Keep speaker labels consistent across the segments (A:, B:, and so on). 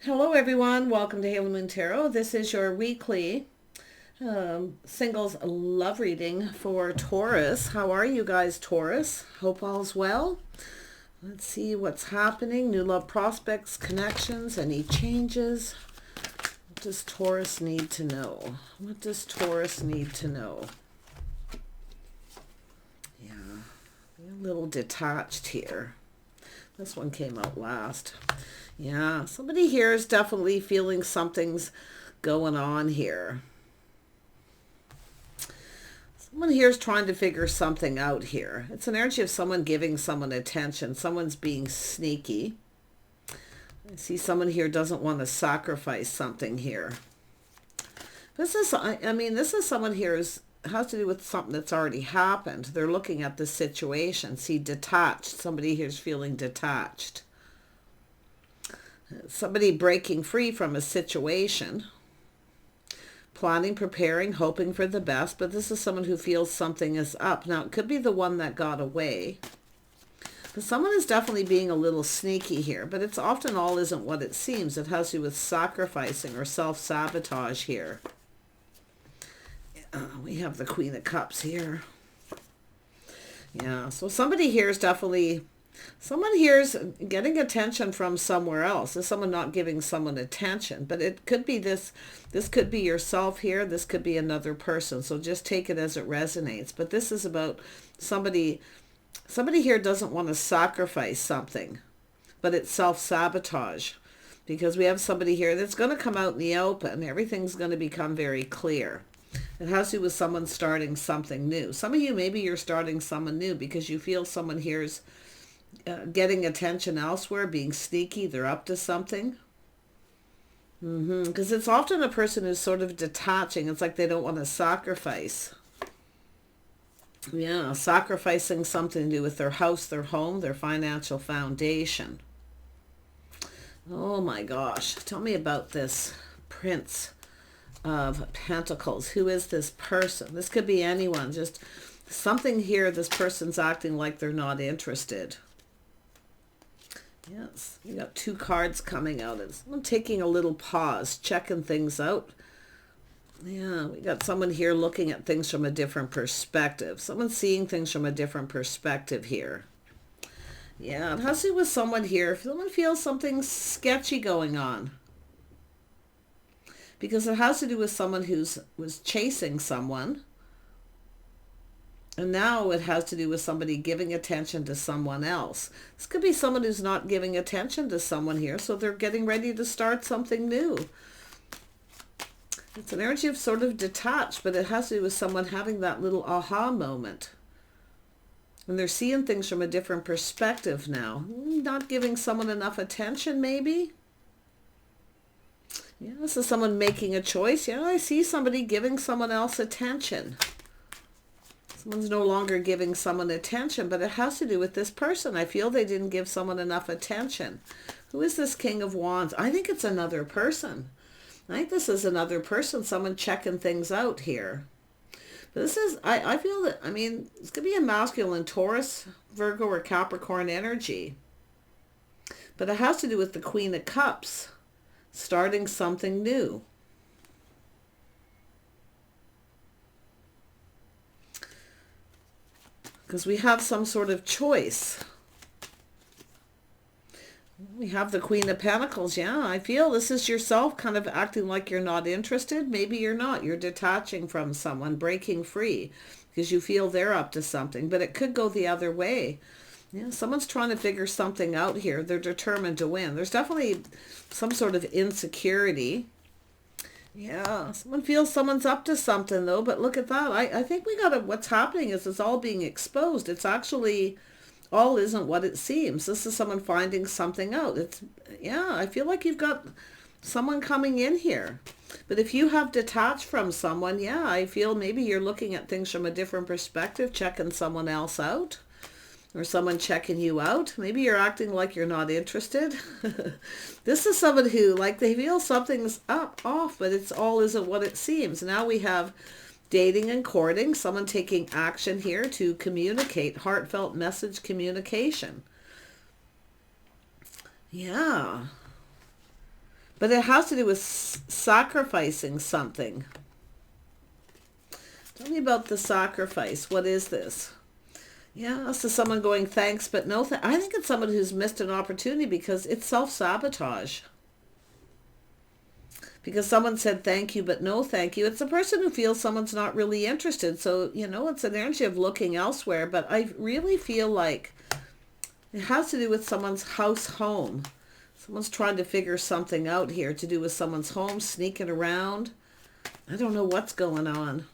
A: Hello everyone, welcome to Halo Moon Tarot. This is your weekly singles love reading for Taurus. How are you guys, Taurus? Hope all's well. Let's see what's happening. New love prospects, connections, any changes. What does Taurus need to know? What does Taurus need to know? Yeah, a little detached here. This one came out last. Yeah, somebody here is definitely feeling something's going on here. Someone here is trying to figure something out here. It's an energy of someone giving someone attention. Someone's being sneaky. I see someone here doesn't want to sacrifice something here. This is, this is someone here who's has to do with something that's already happened. They're looking at the situation. See, detached. Somebody here's feeling detached. Somebody breaking free from a situation. Planning, preparing, hoping for the best. But this is someone who feels something is up. Now, it could be the one that got away. But someone is definitely being a little sneaky here. But it's often all isn't what it seems. It has to do with sacrificing or self-sabotage here. We have the Queen of Cups here. Yeah, so somebody here is definitely, someone here is getting attention from somewhere else. There's someone not giving someone attention, but it could be this could be yourself here. This could be another person. So just take it as it resonates. But this is about somebody here doesn't want to sacrifice something, but it's self-sabotage. Because we have somebody here that's going to come out in the open. Everything's going to become very clear. It has to do with someone starting something new. Some of you, maybe you're starting someone new because you feel someone here's getting attention elsewhere, being sneaky. They're up to something. Because it's often a person who's sort of detaching. It's like they don't want to sacrifice. Yeah, sacrificing something to do with their house, their home, their financial foundation. Oh my gosh. Tell me about this Prince of Pentacles. Who is this person? This could be anyone. Just something here. This person's acting like they're not interested. Yes, you got two cards coming out. It's someone taking a little pause, checking things out. Yeah, we got someone here looking at things from a different perspective. Someone seeing things from a different perspective here. Yeah, it has to do with someone here. If someone feels something sketchy going on. Because it has to do with someone was chasing someone. And now it has to do with somebody giving attention to someone else. This could be someone who's not giving attention to someone here, so they're getting ready to start something new. It's an energy of sort of detached, but it has to do with someone having that little aha moment. And they're seeing things from a different perspective now. Not giving someone enough attention, maybe. Yeah, this is someone making a choice. Yeah, I see somebody giving someone else attention. Someone's no longer giving someone attention, but it has to do with this person. I feel they didn't give someone enough attention. Who is this King of Wands? I think it's another person. I think this is another person, someone checking things out here. But this is, I feel that, it's going to be a masculine Taurus, Virgo, or Capricorn energy. But it has to do with the Queen of Cups. Starting something new. Because we have some sort of choice. We have the Queen of Pentacles. Yeah, I feel this is yourself kind of acting like you're not interested. Maybe you're not. You're detaching from someone, breaking free because you feel they're up to something. But it could go the other way. Yeah, someone's trying to figure something out here. They're determined to win. There's definitely some sort of insecurity. Yeah, someone feels someone's up to something, though. But look at that. I think we got to, what's happening is it's all being exposed. It's actually, all isn't what it seems. This is someone finding something out. Yeah, I feel like you've got someone coming in here. But if you have detached from someone, yeah, I feel maybe you're looking at things from a different perspective, checking someone else out. Or someone checking you out. Maybe you're acting like you're not interested. This is someone who, like, they feel something's off, but it's all isn't what it seems. Now we have dating and courting. Someone taking action here to communicate. Heartfelt message communication. Yeah. But it has to do with sacrificing something. Tell me about the sacrifice. What is this? Yeah, so someone going thanks, but no I think it's someone who's missed an opportunity because it's self-sabotage. Because someone said thank you, but no thank you. It's a person who feels someone's not really interested. So, it's an energy of looking elsewhere. But I really feel like it has to do with someone's home. Someone's trying to figure something out here to do with someone's home, sneaking around. I don't know what's going on.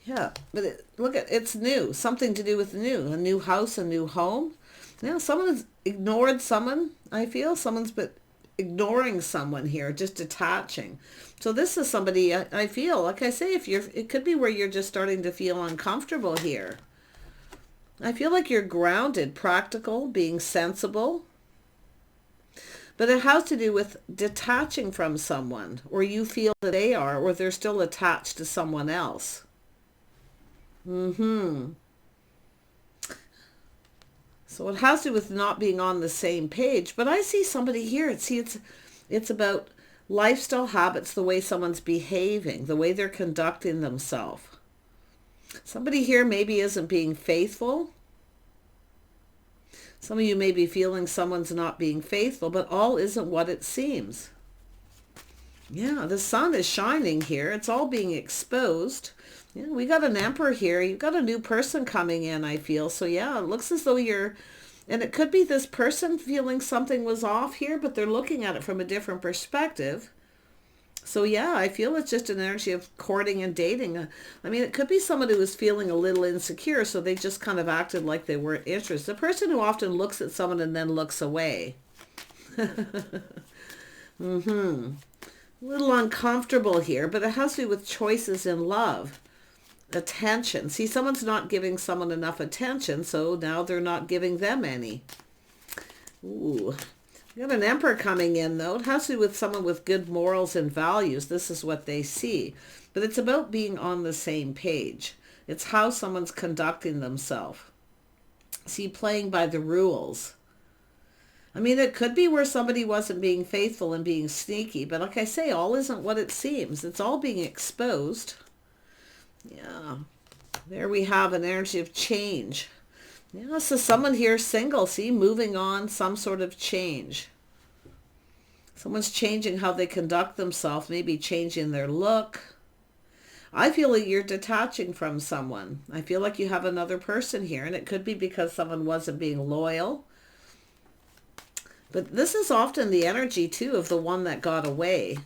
A: Yeah, but it's new. Something to do with new. A new house, a new home. Yeah, someone has ignored someone, I feel. Someone's been ignoring someone here, just detaching. So this is somebody, I feel, like I say, it could be where you're just starting to feel uncomfortable here. I feel like you're grounded, practical, being sensible. But it has to do with detaching from someone, or you feel that they are, or they're still attached to someone else. So it has to do with not being on the same page. But I see somebody here. It's about lifestyle habits, the way someone's behaving, the way they're conducting themselves. Somebody here maybe isn't being faithful. Some of you may be feeling someone's not being faithful, but all isn't what it seems. Yeah, the sun is shining here. It's all being exposed. Yeah, we got an emperor here. You've got a new person coming in, I feel. So yeah, it looks as though and it could be this person feeling something was off here, but they're looking at it from a different perspective. So yeah, I feel it's just an energy of courting and dating. I mean, it could be someone who was feeling a little insecure, so they just kind of acted like they weren't interested. A person who often looks at someone and then looks away. A little uncomfortable here, but it has to do with choices in love. Attention. See, someone's not giving someone enough attention, so now they're not giving them any. Ooh. We got an emperor coming in, though. It has to do with someone with good morals and values. This is what they see. But it's about being on the same page. It's how someone's conducting themselves. See, playing by the rules. I mean, it could be where somebody wasn't being faithful and being sneaky. But like I say, all isn't what it seems. It's all being exposed. Yeah. There we have an energy of change. Yeah, so someone here single, see, moving on, some sort of change. Someone's changing how they conduct themselves, maybe changing their look. I feel like you're detaching from someone. I feel like you have another person here, and it could be because someone wasn't being loyal. But this is often the energy, too, of the one that got away.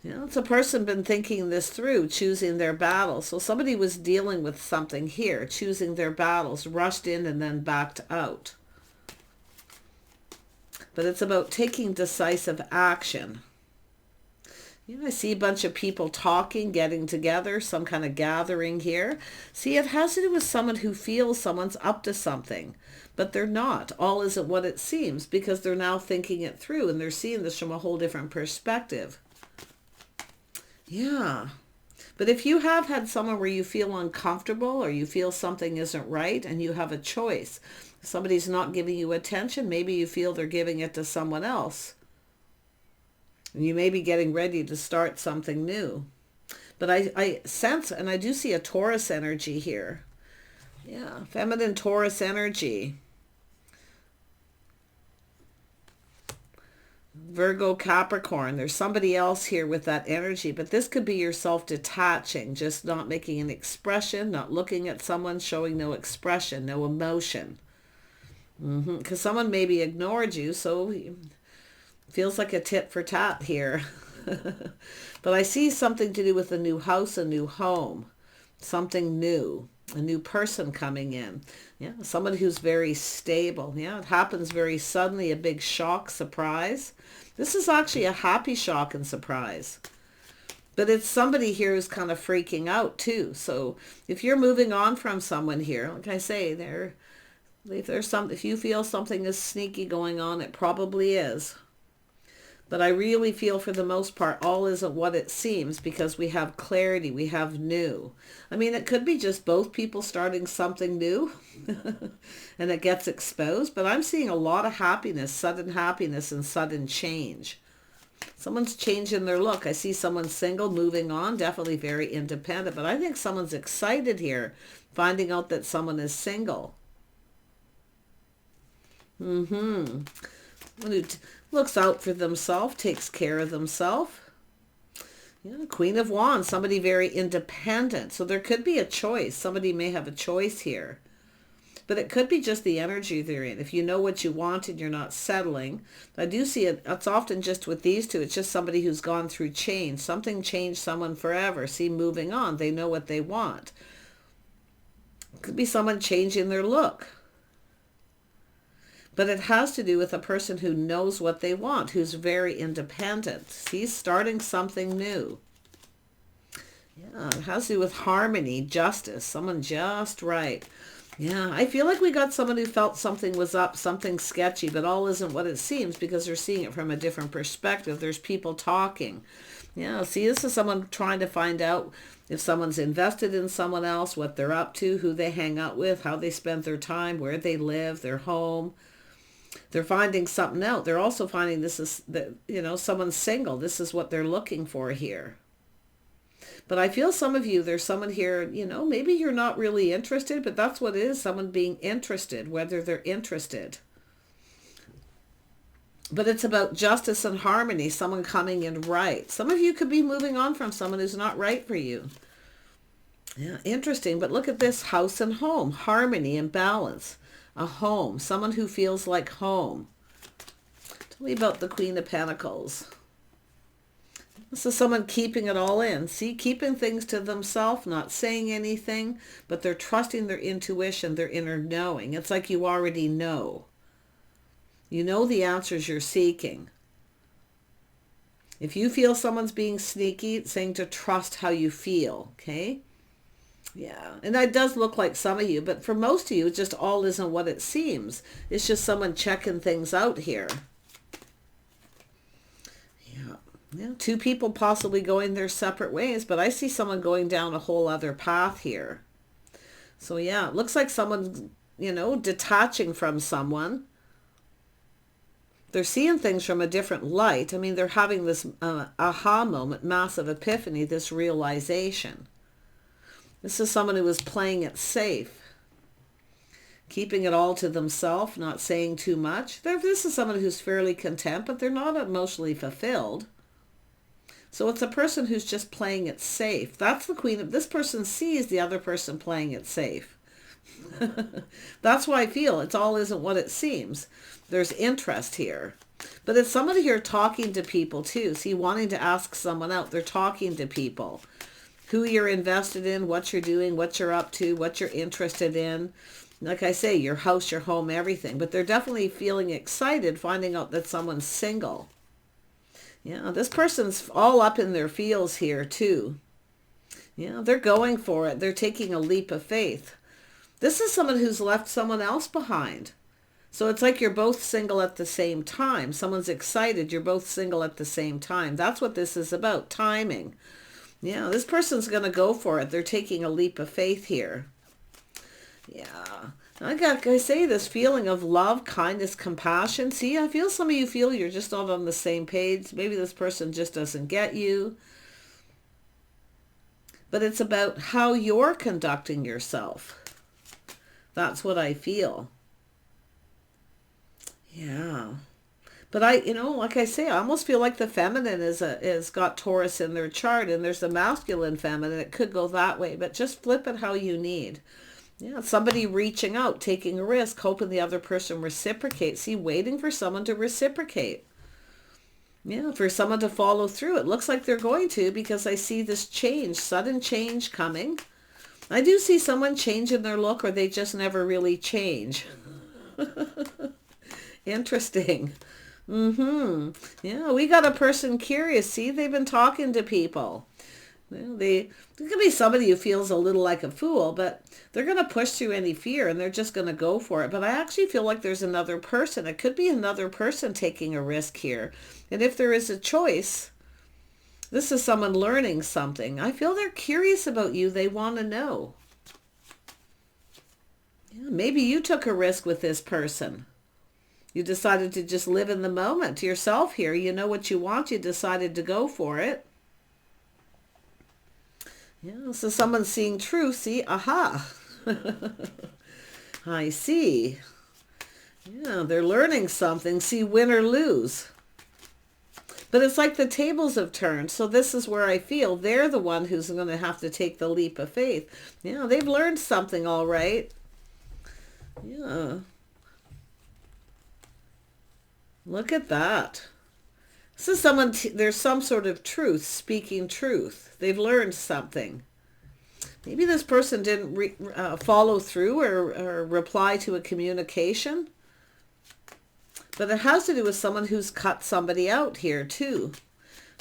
A: It's a person been thinking this through, choosing their battles. So somebody was dealing with something here, choosing their battles, rushed in and then backed out. But it's about taking decisive action. I see a bunch of people talking, getting together, some kind of gathering here. See, it has to do with someone who feels someone's up to something, but they're not. All isn't what it seems because they're now thinking it through and they're seeing this from a whole different perspective. Yeah. But if you have had someone where you feel uncomfortable or you feel something isn't right and you have a choice, somebody's not giving you attention, maybe you feel they're giving it to someone else. And you may be getting ready to start something new. But I sense, and I do see a Taurus energy here. Yeah, feminine Taurus energy. Virgo, Capricorn, there's somebody else here with that energy, but this could be yourself detaching, just not making an expression, not looking at someone, showing no expression, no emotion. Because someone maybe ignored you, so it feels like a tit for tat here. But I see something to do with a new house, a new home, something new, a new person coming in. Yeah, someone who's very stable. Yeah, it happens very suddenly, a big shock, surprise. This is actually a happy shock and surprise. But it's somebody here who's kind of freaking out too. So if you're moving on from someone here, like I say, if you feel something is sneaky going on, it probably is. But I really feel for the most part, all isn't what it seems because we have clarity, we have new. I mean, it could be just both people starting something new and it gets exposed, but I'm seeing a lot of happiness and sudden change. Someone's changing their look. I see someone single, moving on, definitely very independent, but I think someone's excited here, finding out that someone is single. Someone who looks out for themselves, takes care of themselves. Yeah, Queen of Wands, somebody very independent. So there could be a choice. Somebody may have a choice here. But it could be just the energy they're in. If you know what you want and you're not settling. I do see it. It's often just with these two. It's just somebody who's gone through change. Something changed someone forever. See, moving on. They know what they want. It could be someone changing their look. But it has to do with a person who knows what they want, who's very independent. He's starting something new. Yeah, it has to do with harmony, justice, someone just right. Yeah, I feel like we got someone who felt something was up, something sketchy, but all isn't what it seems because they're seeing it from a different perspective. There's people talking. Yeah, see, this is someone trying to find out if someone's invested in someone else, what they're up to, who they hang out with, how they spend their time, where they live, their home. They're finding something out. They're also finding this is, someone's single. This is what they're looking for here. But I feel some of you, there's someone here, maybe you're not really interested, but that's what it is, someone being interested, whether they're interested. But it's about justice and harmony, someone coming in right. Some of you could be moving on from someone who's not right for you. Yeah, interesting. But look at this, house and home, harmony and balance. A home, someone who feels like home. Tell me about the Queen of Pentacles. This is someone keeping it all in. See, keeping things to themselves, not saying anything, but they're trusting their intuition, their inner knowing. It's like you already know. You know the answers you're seeking. If you feel someone's being sneaky, it's saying to trust how you feel, okay? Yeah, and that does look like some of you, but for most of you, it just all isn't what it seems. It's just someone checking things out here. Yeah, two people possibly going their separate ways, but I see someone going down a whole other path here. So yeah, it looks like someone, detaching from someone. They're seeing things from a different light. I mean, they're having this aha moment, massive epiphany, this realization. This is someone who is playing it safe, keeping it all to themselves, not saying too much. This is someone who's fairly content, but they're not emotionally fulfilled. So it's a person who's just playing it safe. That's the queen of, this person sees the other person playing it safe. That's why I feel it's all isn't what it seems. There's interest here. But it's somebody here talking to people too. See, wanting to ask someone out. They're talking to people. Who you're invested in, what you're doing, what you're up to, what you're interested in. Like I say, your house, your home, everything. But they're definitely feeling excited finding out that someone's single. Yeah, this person's all up in their feels here too. Yeah, they're going for it. They're taking a leap of faith. This is someone who's left someone else behind. So it's like you're both single at the same time. Someone's excited. You're both single at the same time. That's what this is about, timing. Yeah, this person's going to go for it. They're taking a leap of faith here. Yeah. I say this feeling of love, kindness, compassion. See, I feel some of you feel you're just not on the same page. Maybe this person just doesn't get you. But it's about how you're conducting yourself. That's what I feel. Yeah. But like I say, I almost feel like the feminine is got Taurus in their chart, and there's the masculine feminine. It could go that way, but just flip it how you need. Yeah, somebody reaching out, taking a risk, hoping the other person reciprocates. See, waiting for someone to reciprocate. Yeah, for someone to follow through. It looks like they're going to, because I see this change, sudden change coming. I do see someone changing their look, or they just never really change. Interesting. Yeah, we got a person curious. See, they've been talking to people. Well, there could be somebody who feels a little like a fool, but they're going to push through any fear and they're just going to go for it. But I actually feel like there's another person. It could be another person taking a risk here. And if there is a choice, this is someone learning something. I feel they're curious about you. They want to know. Yeah, maybe you took a risk with this person. You decided to just live in the moment to yourself here. You know what you want. You decided to go for it. Yeah, so someone's seeing truth. See, aha. I see. Yeah, they're learning something. See, win or lose. But it's like the tables have turned. So this is where I feel they're the one who's going to have to take the leap of faith. Yeah, they've learned something, all right. Yeah. Look at that. This is someone, there's some sort of truth, speaking truth. They've learned something. Maybe this person didn't follow through or reply to a communication. But it has to do with someone who's cut somebody out here too.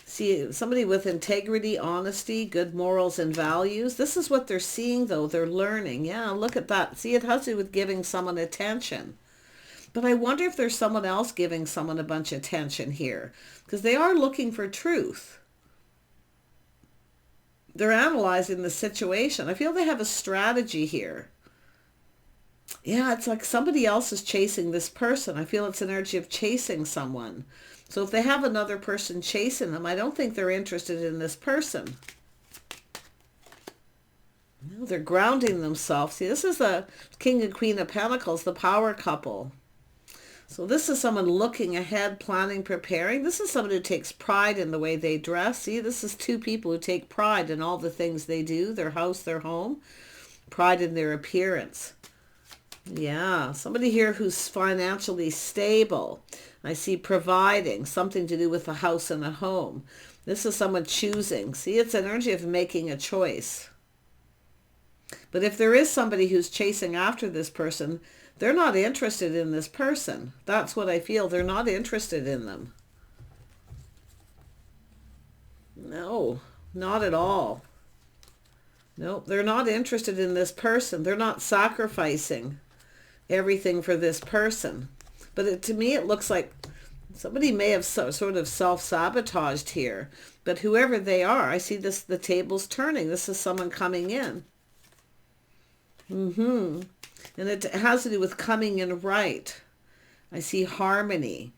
A: See, somebody with integrity, honesty, good morals and values. This is what they're seeing though. They're learning. Yeah, look at that. See, it has to do with giving someone attention. But I wonder if there's someone else giving someone a bunch of attention here. Because they are looking for truth. They're analyzing the situation. I feel they have a strategy here. Yeah, it's like somebody else is chasing this person. I feel it's an energy of chasing someone. So if they have another person chasing them, I don't think they're interested in this person. No, they're grounding themselves. See, this is the King and Queen of Pentacles, the power couple. So this is someone looking ahead, planning, preparing. This is someone who takes pride in the way they dress. See, this is two people who take pride in all the things they do, their house, their home, pride in their appearance. Yeah, somebody here who's financially stable. I see providing, something to do with the house and the home. This is someone choosing. See, it's an energy of making a choice. But if there is somebody who's chasing after this person, they're not interested in this person. That's what I feel. They're not interested in them. No, not at all. Nope, they're not interested in this person. They're not sacrificing everything for this person. But to me, it looks like somebody may have sort of self-sabotaged here. But whoever they are, I see this, the table's turning. This is someone coming in. And it has to do with coming in right. I see harmony.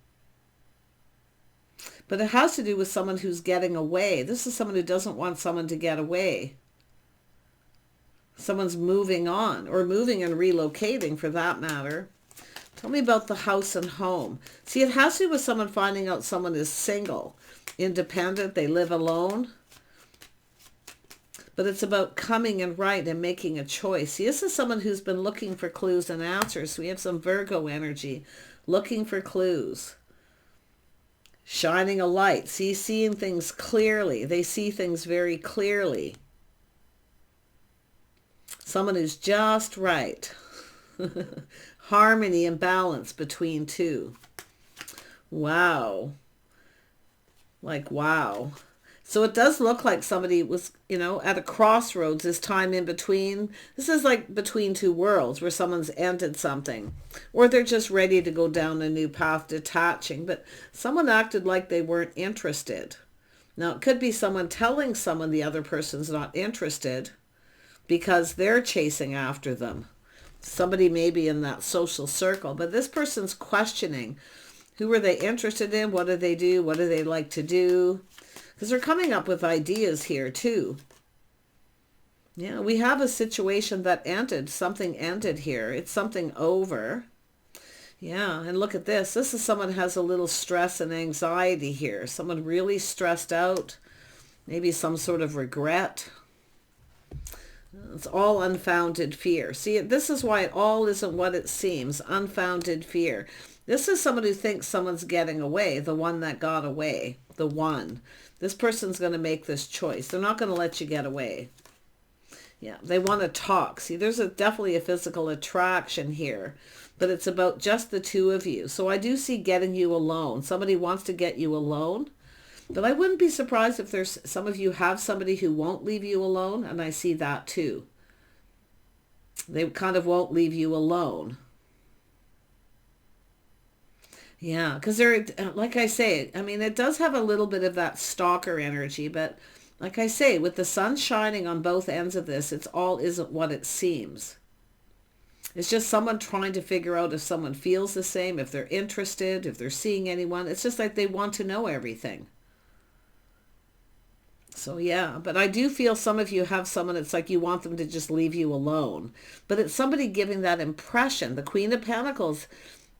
A: But it has to do with someone who's getting away. This is someone who doesn't want someone to get away. Someone's moving on, or moving and relocating for that matter. Tell me about the house and home. See, it has to do with someone finding out someone is single, independent, they live alone. But it's about coming in right and making a choice. See, this is someone who's been looking for clues and answers. We have some Virgo energy, looking for clues. Shining a light. See, seeing things clearly. They see things very clearly. Someone who's just right. Harmony and balance between two. Wow. Like, wow. So it does look like somebody was, at a crossroads, this time in between. This is like between two worlds where someone's ended something. Or they're just ready to go down a new path, detaching. But someone acted like they weren't interested. Now, it could be someone telling someone the other person's not interested because they're chasing after them. Somebody may be in that social circle. But this person's questioning, who are they interested in? What do they do? What do they like to do? Because they're coming up with ideas here too. Yeah, we have a situation that ended. Something ended here. It's something over. Yeah, and look at this. This is someone who has a little stress and anxiety here. Someone really stressed out. Maybe some sort of regret. It's all unfounded fear. See, this is why it all isn't what it seems. Unfounded fear. This is someone who thinks someone's getting away. The one that got away. The one. This person's going to make this choice. They're not going to let you get away. Yeah, they want to talk. See, there's definitely a physical attraction here. But it's about just the two of you. So I do see getting you alone. Somebody wants to get you alone. But I wouldn't be surprised if there's some of you have somebody who won't leave you alone, and I see that too. They kind of won't leave you alone. Yeah, because they're, like I say, I mean, it does have a little bit of that stalker energy, but like I say, with the sun shining on both ends of this, it's all isn't what it seems. It's just someone trying to figure out if someone feels the same, if they're interested, if they're seeing anyone. It's just like they want to know everything. So yeah, but I do feel some of you have someone, it's like you want them to just leave you alone. But it's somebody giving that impression. The Queen of Pentacles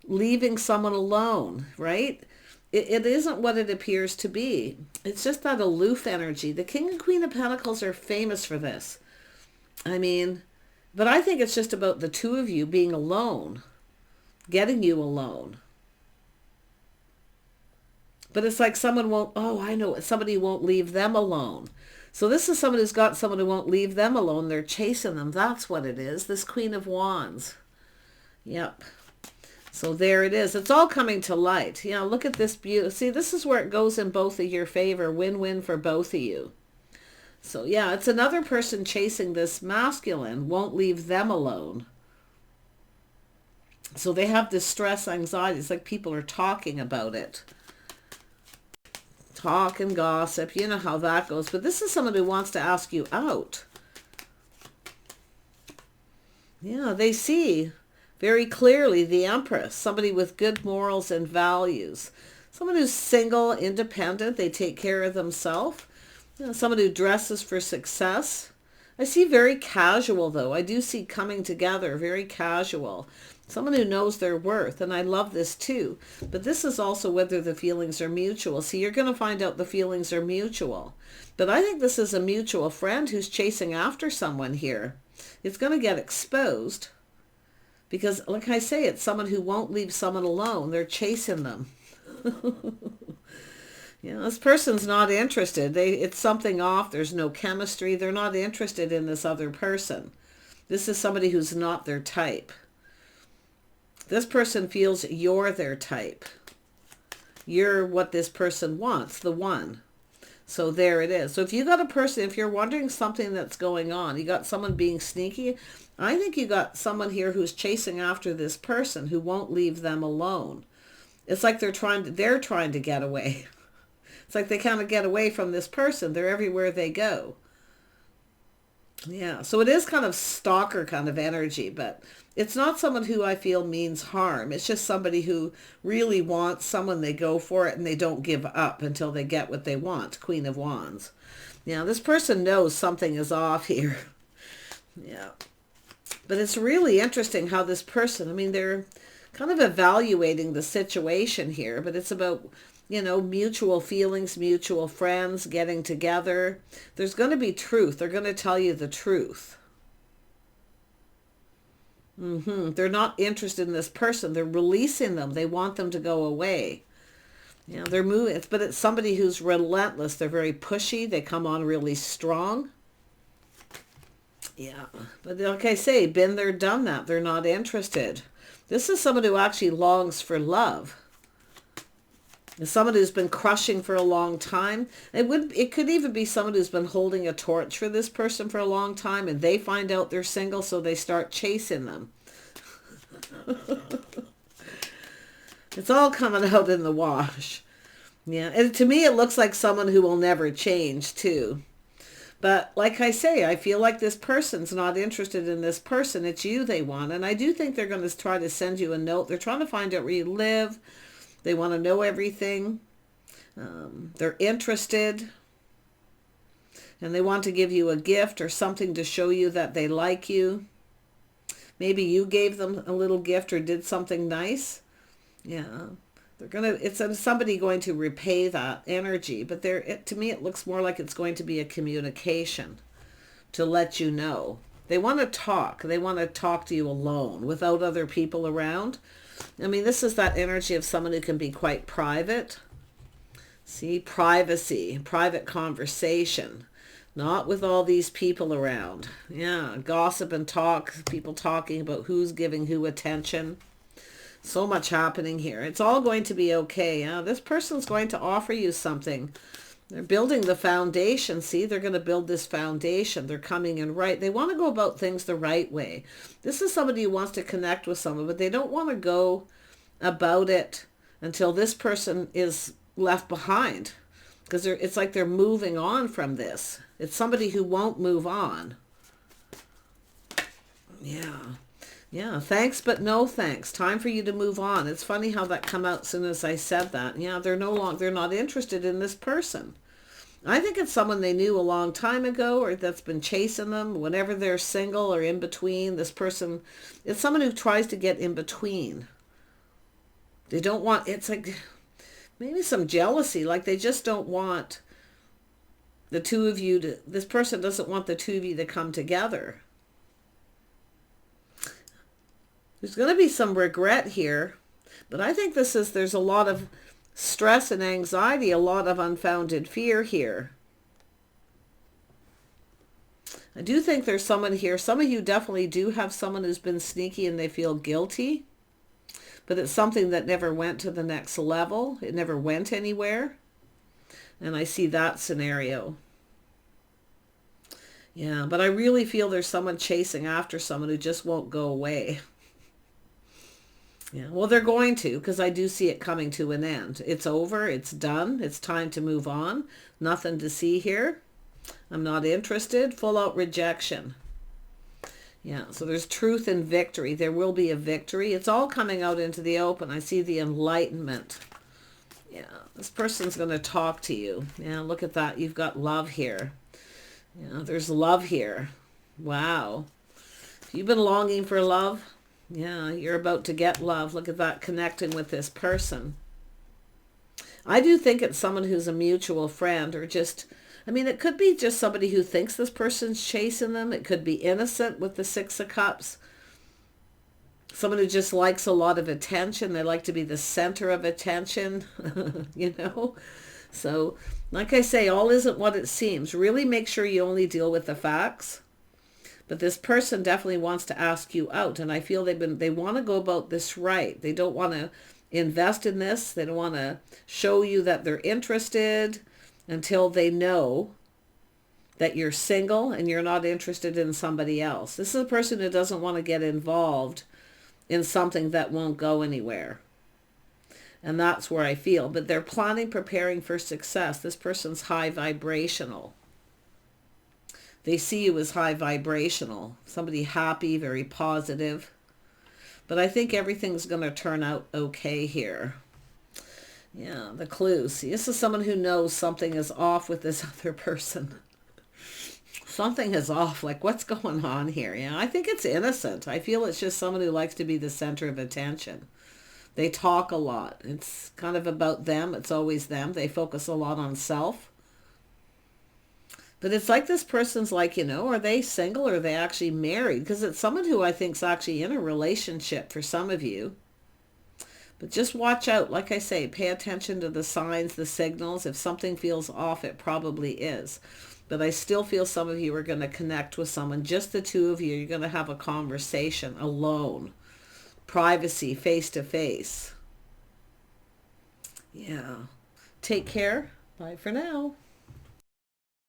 A: leaving someone alone, right? It isn't what it appears to be. It's just that aloof energy. The King and Queen of Pentacles are famous for this. I mean, but I think it's just about the two of you being alone, getting you alone. But it's like someone won't, oh, I know, somebody won't leave them alone. So this is someone who's got someone who won't leave them alone. They're chasing them. That's what it is. This Queen of Wands. Yep. So there it is. It's all coming to light. You know, look at this beauty. See, this is where it goes in both of your favor. Win-win for both of you. So yeah, it's another person chasing this masculine, won't leave them alone. So they have this stress, anxiety. It's like people are talking about it. Talk and gossip. You know how that goes. But this is someone who wants to ask you out. Yeah, they see very clearly the Empress. Somebody with good morals and values. Someone who's single, independent. They take care of themselves. You know, someone who dresses for success. I see very casual, though. I do see coming together, very casual. Someone who knows their worth, and I love this too. But this is also whether the feelings are mutual. See, you're going to find out the feelings are mutual. But I think this is a mutual friend who's chasing after someone here. It's going to get exposed. Because, like I say, it's someone who won't leave someone alone. They're chasing them. You know, this person's not interested. It's something off. There's no chemistry. They're not interested in this other person. This is somebody who's not their type. This person feels you're their type. You're what this person wants, the one. So there it is. So if you got a person, if you're wondering something that's going on, you got someone being sneaky, I think you got someone here who's chasing after this person who won't leave them alone. It's like they're trying to get away. It's like they kind of get away from this person. They're everywhere they go. Yeah, so it is kind of stalker kind of energy, but it's not someone who I feel means harm. It's just somebody who really wants someone, they go for it, and they don't give up until they get what they want. Queen of Wands. Yeah, this person knows something is off here. Yeah. But it's really interesting how this person, I mean, they're kind of evaluating the situation here, but it's about, you know, mutual feelings, mutual friends, getting together. There's going to be truth. They're going to tell you the truth. They're not interested in this person. They're releasing them. They want them to go away. You know, they're moving, but it's somebody who's relentless. They're very pushy. They come on really strong. Yeah, but like I say, been there, done that. They're not interested. This is someone who actually longs for love. It's someone who's been crushing for a long time. It could even be someone who's been holding a torch for this person for a long time, and they find out they're single, so they start chasing them. It's all coming out in the wash. Yeah, and to me it looks like someone who will never change too. But like I say, I feel like this person's not interested in this person. It's you they want. And I do think they're going to try to send you a note. They're trying to find out where you live. They want to know everything. They're interested. And they want to give you a gift or something to show you that they like you. Maybe you gave them a little gift or did something nice. Yeah. It's somebody going to repay that energy, but to me it looks more like it's going to be a communication to let you know. They want to talk. They want to talk to you alone without other people around. I mean, this is that energy of someone who can be quite private. See, privacy, private conversation, not with all these people around. Yeah, gossip and talk, people talking about who's giving who attention. So much happening here. It's all going to be okay. This person's going to offer you something. They're building the foundation. See, they're going to build this foundation. They're coming in right. They want to go about things the right way. This is somebody who wants to connect with someone, but they don't want to go about it until this person is left behind. Because it's like they're moving on from this. It's somebody who won't move on. Yeah. Yeah, thanks, but no thanks. Time for you to move on. It's funny how that come out as soon as I said that. Yeah, they're not interested in this person. I think it's someone they knew a long time ago or that's been chasing them whenever they're single or in between. This person, it's someone who tries to get in between. They don't want, it's like maybe some jealousy, like they just don't want the two of you to, this person doesn't want the two of you to come together. There's going to be some regret here, but I think there's a lot of stress and anxiety, a lot of unfounded fear here. I do think there's someone here. Some of you definitely do have someone who's been sneaky and they feel guilty, but it's something that never went to the next level. It never went anywhere. And I see that scenario. Yeah, but I really feel there's someone chasing after someone who just won't go away. Yeah, well, they're going to, because I do see it coming to an end. It's over. It's done. It's time to move on. Nothing to see here. I'm not interested. Full out rejection. Yeah, so there's truth and victory. There will be a victory. It's all coming out into the open. I see the enlightenment. Yeah, this person's going to talk to you. Yeah, look at that. You've got love here. Yeah, there's love here. Wow. If you've been longing for love, yeah, you're about to get love. Look at that, connecting with this person. I do think it's someone who's a mutual friend or just, I mean, it could be just somebody who thinks this person's chasing them. It could be innocent with the Six of Cups. Someone who just likes a lot of attention. They like to be the center of attention, you know. So, like I say, all isn't what it seems. Really make sure you only deal with the facts. But this person definitely wants to ask you out. And I feel they want to go about this right. They don't want to invest in this. They don't want to show you that they're interested until they know that you're single and you're not interested in somebody else. This is a person who doesn't want to get involved in something that won't go anywhere. And that's where I feel. But they're preparing for success. This person's high vibrational. They see you as high vibrational, somebody happy, very positive. But I think everything's going to turn out okay here. Yeah, the clues. See, this is someone who knows something is off with this other person. Something is off. Like, what's going on here? Yeah, I think it's innocent. I feel it's just someone who likes to be the center of attention. They talk a lot. It's kind of about them. It's always them. They focus a lot on self. But it's like this person's like, you know, are they single or are they actually married? Because it's someone who I think is actually in a relationship for some of you. But just watch out. Like I say, pay attention to the signs, the signals. If something feels off, it probably is. But I still feel some of you are going to connect with someone. Just the two of you. You're going to have a conversation alone. Privacy, face to face. Yeah. Take care. Bye for now.